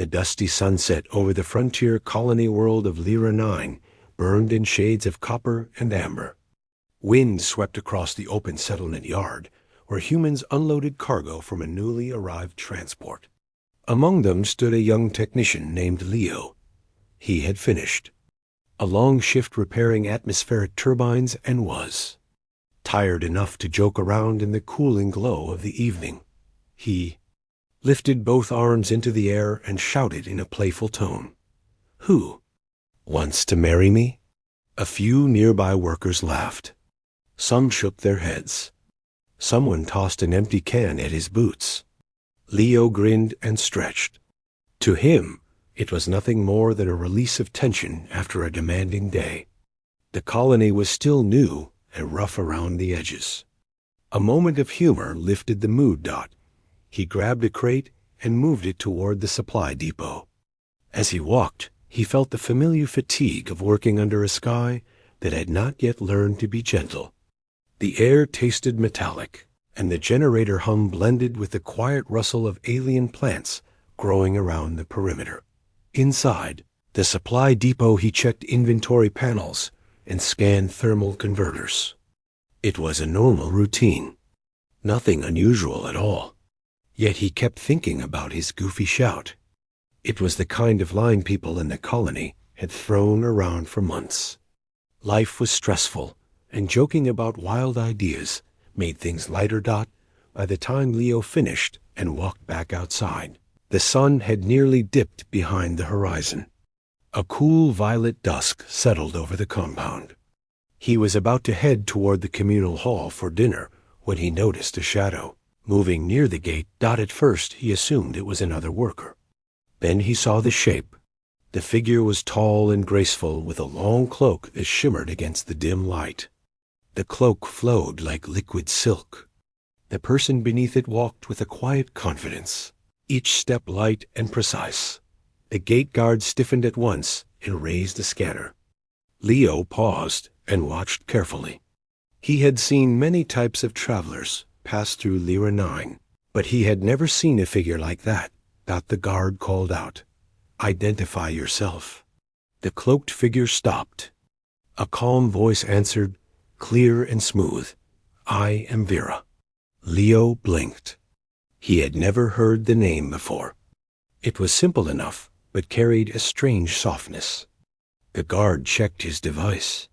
The dusty sunset over the frontier colony world of Lyra 9 burned in shades of copper and amber. Wind swept across the open settlement yard, where humans unloaded cargo from a newly arrived transport. Among them stood a young technician named Leo. He had finished a long shift repairing atmospheric turbines and was tired enough to joke around in the cooling glow of the evening. He lifted both arms into the air and shouted in a playful tone, "Who wants to marry me?" A few nearby workers laughed. Some shook their heads. Someone tossed an empty can at his boots. Leo grinned and stretched. To him, it was nothing more than a release of tension after a demanding day. The colony was still new and rough around the edges. A moment of humor lifted the mood. He grabbed a crate and moved it toward the supply depot. As he walked, he felt the familiar fatigue of working under a sky that had not yet learned to be gentle. The air tasted metallic, and the generator hum blended with the quiet rustle of alien plants growing around the perimeter. Inside the supply depot, he checked inventory panels and scanned thermal converters. It was a normal routine, nothing unusual at all. Yet he kept thinking about his goofy shout. It was the kind of line people in the colony had thrown around for months. Life was stressful, and joking about wild ideas made things lighter. By the time Leo finished and walked back outside, the sun had nearly dipped behind the horizon. A cool violet dusk settled over the compound. He was about to head toward the communal hall for dinner when he noticed a shadow moving near the gate. At first he assumed it was another worker. Then he saw the shape. The figure was tall and graceful, with a long cloak that shimmered against the dim light. The cloak flowed like liquid silk. The person beneath it walked with a quiet confidence, each step light and precise. The gate guard stiffened at once and raised the scanner. Leo paused and watched carefully. He had seen many types of travelers pass through Lyra 9, but he had never seen a figure like that. The guard called out, "Identify yourself." The cloaked figure stopped. A calm voice answered, clear and smooth, "I am Vera." Leo blinked. He had never heard the name before. It was simple enough, but carried a strange softness. The guard checked his device.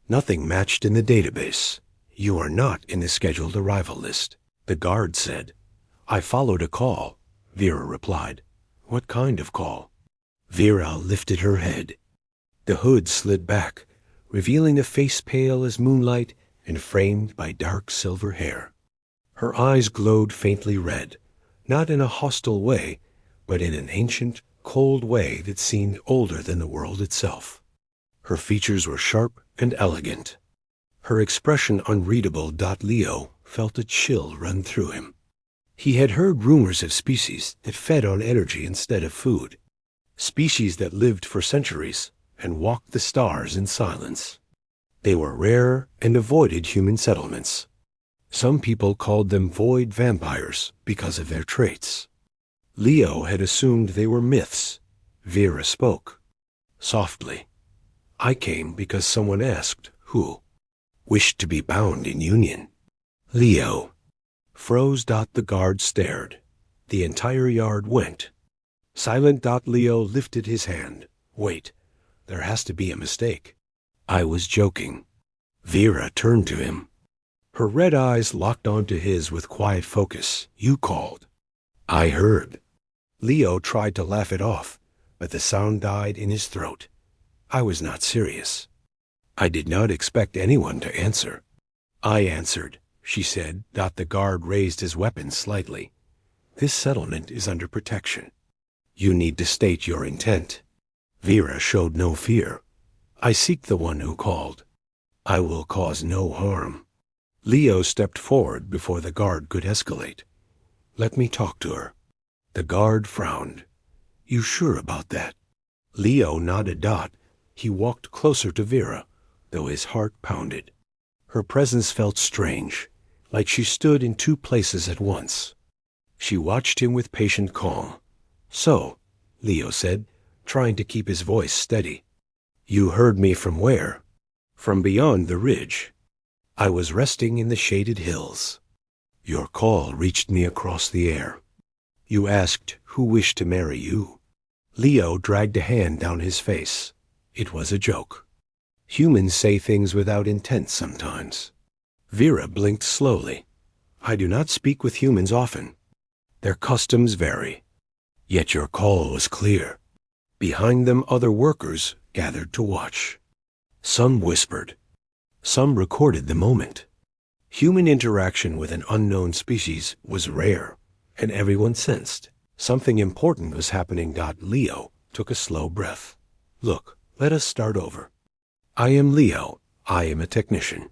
Nothing matched in the database. "You are not in the scheduled arrival list," the guard said. "I followed a call," Vera replied. "What kind of call?" Vera lifted her head. The hood slid back, revealing a face pale as moonlight and framed by dark silver hair. Her eyes glowed faintly red, not in a hostile way, but in an ancient, cold way that seemed older than the world itself. Her features were sharp and elegant. Her expression unreadable. Leo felt a chill run through him. He had heard rumors of species that fed on energy instead of food, species that lived for centuries and walked the stars in silence. They were rare and avoided human settlements. Some people called them void vampires because of their traits. Leo had assumed they were myths. Vera spoke softly. "I came because someone asked who wished to be bound in union." Leo froze. The guard stared. The entire yard went silent. Leo lifted his hand. "Wait, there has to be a mistake. I was joking." Vera turned to him. Her red eyes locked onto his with quiet focus. "You called." "I heard." Leo tried to laugh it off, but the sound died in his throat. "I was not serious. I did not expect anyone to answer." "I answered," she said. The guard raised his weapon slightly. "This settlement is under protection. You need to state your intent." Vera showed no fear. "I seek the one who called. I will cause no harm." Leo stepped forward before the guard could escalate. "Let me talk to her." The guard frowned. "You sure about that?" Leo nodded. He walked closer to Vera, though his heart pounded. Her presence felt strange, like she stood in two places at once. She watched him with patient calm. "So, Leo said, trying to keep his voice steady. You heard me from where? From beyond the ridge. I was resting in the shaded hills. Your call reached me across the air. You asked who wished to marry you. Leo dragged a hand down his face. It was a joke. Humans say things without intent sometimes. Vera blinked slowly. I do not speak with humans often. Their customs vary. Yet your call was clear. Behind them other workers gathered to watch. Some whispered. Some recorded the moment. Human interaction with an unknown species was rare, and everyone sensed something important was happening. Leo took a slow breath. Look, let us start over. I am Leo. I am a technician.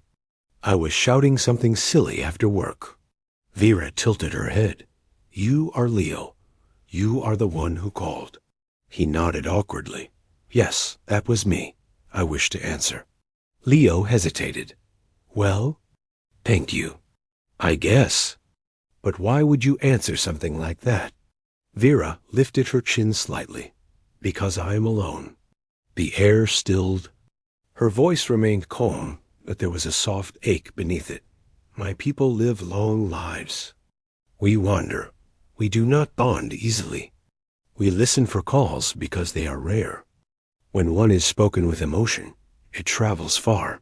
I was shouting something silly after work. Vera tilted her head. You are Leo. You are the one who called. He nodded awkwardly. Yes, that was me. I wish to answer. Leo hesitated. Well, thank you. I guess. But why would you answer something like that? Vera lifted her chin slightly. Because I am alone. The air stilled. Her voice remained calm, but there was a soft ache beneath it. My people live long lives. We wander. We do not bond easily. We listen for calls because they are rare. When one is spoken with emotion, it travels far.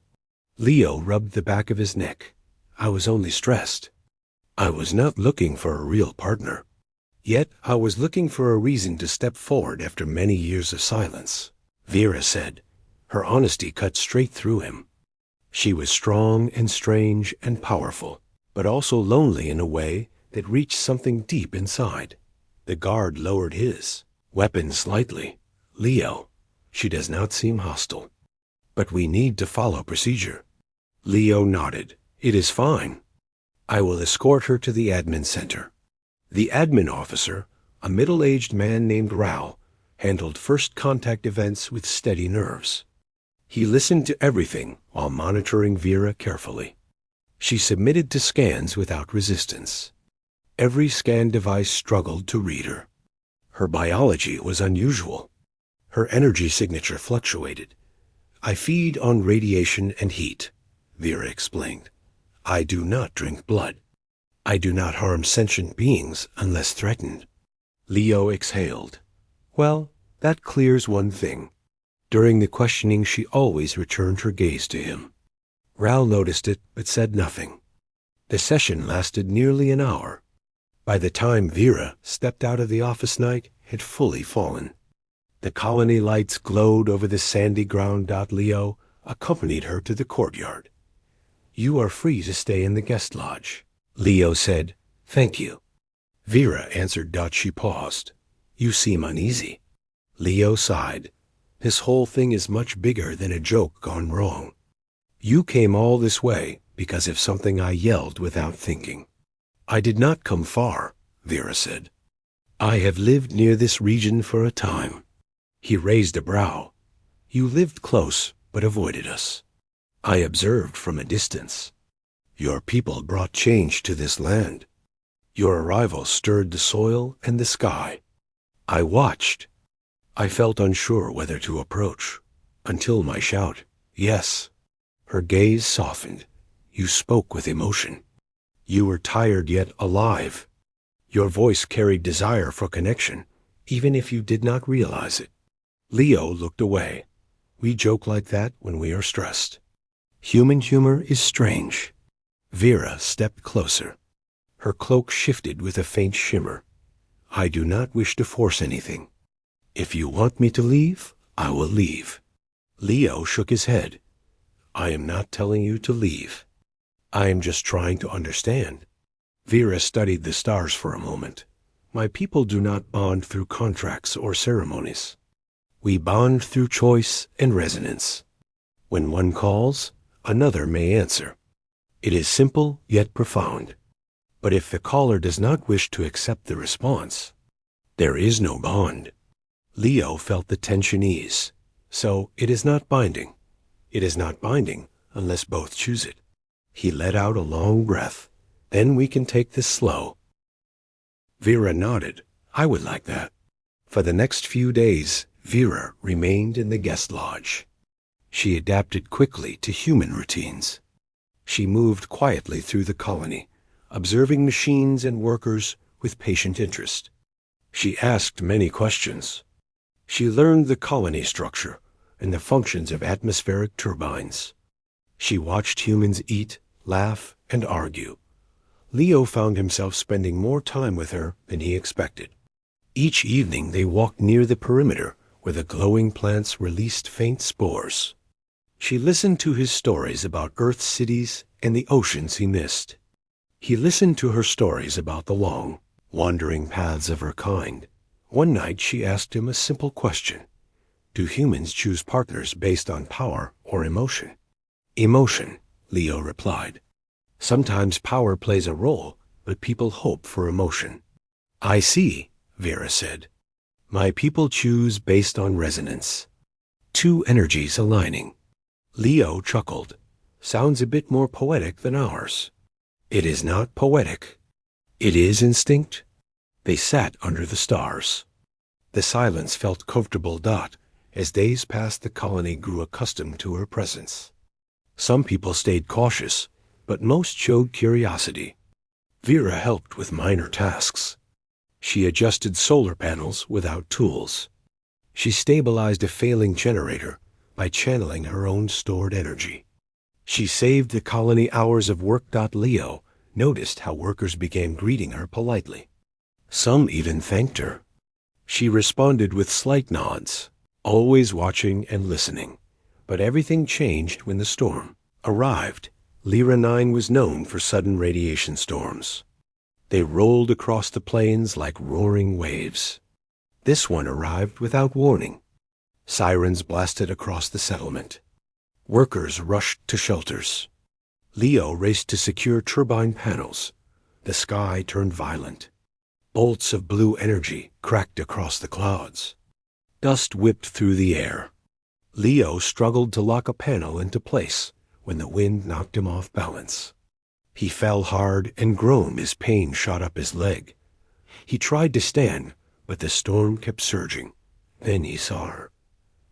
Leo rubbed the back of his neck. I was only stressed. I was not looking for a real partner. Yet I was looking for a reason to step forward after many years of silence. Vera said. Her honesty cut straight through him. She was strong and strange and powerful, but also lonely in a way that reached something deep inside. The guard lowered his weapon slightly. Leo, she does not seem hostile. But we need to follow procedure. Leo nodded. It is fine. I will escort her to the admin center. The admin officer, a middle-aged man named Raul, handled first contact events with steady nerves. He listened to everything while monitoring Vera carefully. She submitted to scans without resistance. Every scan device struggled to read her. Her biology was unusual. Her energy signature fluctuated. I feed on radiation and heat, Vera explained. I do not drink blood. I do not harm sentient beings unless threatened. Leo exhaled. Well, that clears one thing. During the questioning, she always returned her gaze to him. Raul noticed it, but said nothing. The session lasted nearly an hour. By the time Vera stepped out of the office, night had fully fallen. The colony lights glowed over the sandy ground. Leo accompanied her to the courtyard. You are free to stay in the guest lodge. Leo said, Thank you. Vera answered. She paused. You seem uneasy. Leo sighed. This whole thing is much bigger than a joke gone wrong. You came all this way because of something I yelled without thinking. I did not come far, Vera said. I have lived near this region for a time. He raised a brow. You lived close, but avoided us. I observed from a distance. Your people brought change to this land. Your arrival stirred the soil and the sky. I watched. I felt unsure whether to approach, until my shout, yes. Her gaze softened. You spoke with emotion. You were tired yet alive. Your voice carried desire for connection, even if you did not realize it. Leo looked away. We joke like that when we are stressed. Human humor is strange. Vera stepped closer. Her cloak shifted with a faint shimmer. I do not wish to force anything. If you want me to leave, I will leave. Leo shook his head. I am not telling you to leave. I am just trying to understand. Vera studied the stars for a moment. My people do not bond through contracts or ceremonies. We bond through choice and resonance. When one calls, another may answer. It is simple yet profound. But if the caller does not wish to accept the response, there is no bond. Leo felt the tension ease. So it is not binding. It is not binding unless both choose it. He let out a long breath. Then we can take this slow. Vera nodded. I would like that. For the next few days, Vera remained in the guest lodge. She adapted quickly to human routines. She moved quietly through the colony, observing machines and workers with patient interest. She asked many questions. She learned the colony structure and the functions of atmospheric turbines. She watched humans eat, laugh, and argue. Leo found himself spending more time with her than he expected. Each evening they walked near the perimeter where the glowing plants released faint spores. She listened to his stories about Earth cities and the oceans he missed. He listened to her stories about the long, wandering paths of her kind. One night she asked him a simple question. Do humans choose partners based on power or emotion? Emotion, Leo replied. Sometimes power plays a role, but people hope for emotion. I see, Vera said. My people choose based on resonance. Two energies aligning. Leo chuckled. Sounds a bit more poetic than ours. It is not poetic. It is instinct. They sat under the stars. The silence felt comfortable. As days passed, the colony grew accustomed to her presence. Some people stayed cautious, but most showed curiosity. Vera helped with minor tasks. She adjusted solar panels without tools. She stabilized a failing generator by channeling her own stored energy. She saved the colony hours of work. Leo noticed how workers began greeting her politely. Some even thanked her. She responded with slight nods, always watching and listening. But everything changed when the storm arrived. Lyra 9 was known for sudden radiation storms. They rolled across the plains like roaring waves. This one arrived without warning. Sirens blasted across the settlement. Workers rushed to shelters. Leo raced to secure turbine panels. The sky turned violent. Bolts of blue energy cracked across the clouds. Dust whipped through the air. Leo struggled to lock a panel into place when the wind knocked him off balance. He fell hard and groaned as pain shot up his leg. He tried to stand, but the storm kept surging. Then he saw her.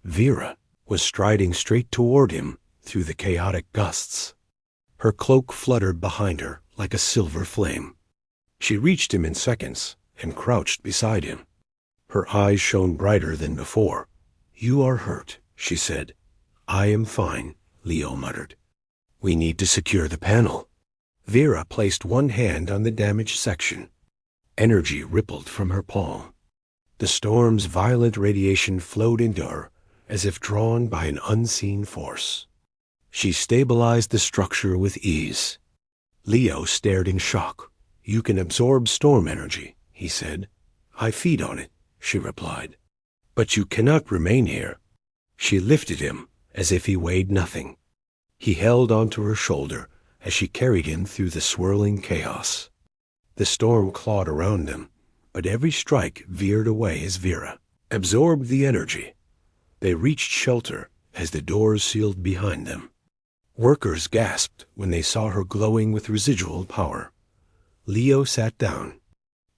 Vera was striding straight toward him through the chaotic gusts. Her cloak fluttered behind her like a silver flame. She reached him in seconds and crouched beside him. Her eyes shone brighter than before. You are hurt, she said. I am fine, Leo muttered. We need to secure the panel. Vera placed one hand on the damaged section. Energy rippled from her palm. The storm's violent radiation flowed into her as if drawn by an unseen force. She stabilized the structure with ease. Leo stared in shock. You can absorb storm energy, he said. I feed on it, she replied. But you cannot remain here. She lifted him as if he weighed nothing. He held onto her shoulder as she carried him through the swirling chaos. The storm clawed around them, but every strike veered away as Vera absorbed the energy. They reached shelter as the doors sealed behind them. Workers gasped when they saw her glowing with residual power. Leo sat down,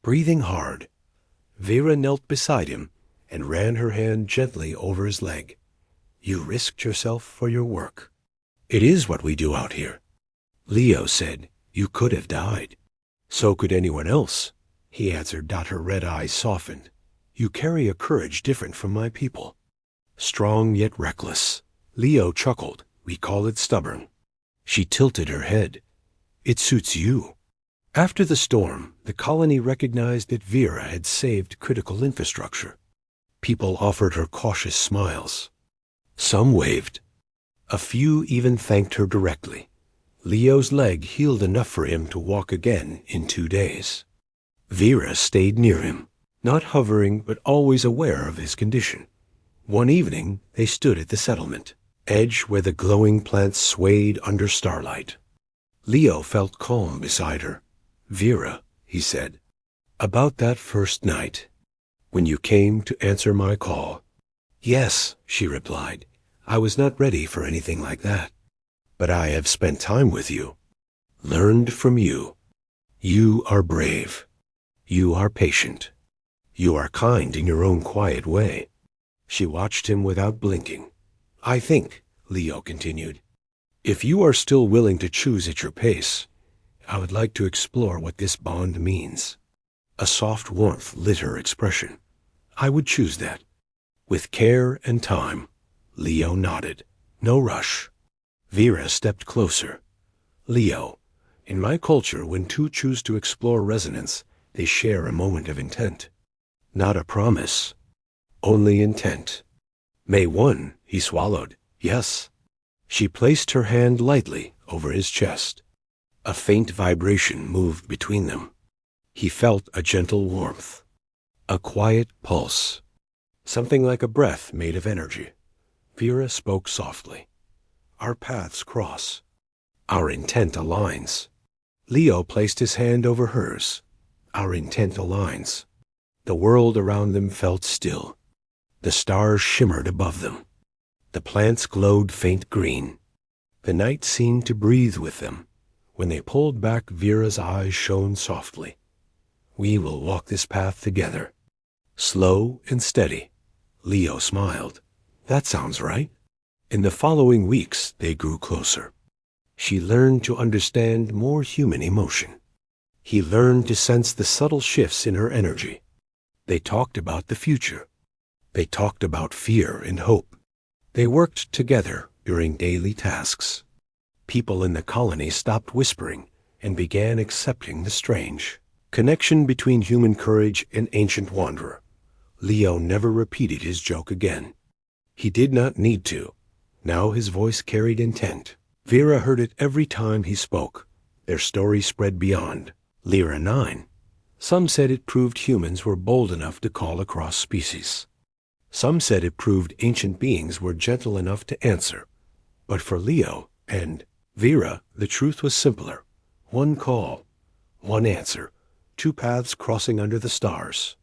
breathing hard. Vera knelt beside him and ran her hand gently over his leg. You risked yourself for your work. It is what we do out here. Leo said, you could have died. So could anyone else, he answered. Her red eyes softened. You carry a courage different from my people. Strong yet reckless. Leo chuckled. We call it stubborn. She tilted her head. It suits you. After the storm, the colony recognized that Vera had saved critical infrastructure. People offered her cautious smiles. Some waved. A few even thanked her directly. Leo's leg healed enough for him to walk again in 2 days. Vera stayed near him, not hovering but always aware of his condition. One evening, they stood at the settlement edge where the glowing plants swayed under starlight. Leo felt calm beside her. Vera, he said, about that first night, when you came to answer my call. Yes, she replied. I was not ready for anything like that. But I have spent time with you, learned from you. You are brave. You are patient. You are kind in your own quiet way. She watched him without blinking. I think, Leo continued, if you are still willing to choose at your pace, I would like to explore what this bond means. A soft warmth lit her expression. I would choose that. With care and time. Leo nodded. No rush. Vera stepped closer. Leo, in my culture, when two choose to explore resonance, they share a moment of intent. Not a promise. Only intent. May 1, he swallowed. Yes. She placed her hand lightly over his chest. A faint vibration moved between them. He felt a gentle warmth. A quiet pulse. Something like a breath made of energy. Vera spoke softly. Our paths cross. Our intent aligns. Leo placed his hand over hers. Our intent aligns. The world around them felt still. The stars shimmered above them. The plants glowed faint green. The night seemed to breathe with them. When they pulled back, Vera's eyes shone softly. We will walk this path together. Slow and steady. Leo smiled. That sounds right. In the following weeks, they grew closer. She learned to understand more human emotion. He learned to sense the subtle shifts in her energy. They talked about the future. They talked about fear and hope. They worked together during daily tasks. People in the colony stopped whispering and began accepting the strange. Connection between human courage and ancient wanderer. Leo never repeated his joke again. He did not need to. Now his voice carried intent. Vera heard it every time he spoke. Their story spread beyond. Lyra 9. Some said it proved humans were bold enough to call across species. Some said it proved ancient beings were gentle enough to answer. But for Leo and Vera, the truth was simpler. One call, one answer, two paths crossing under the stars.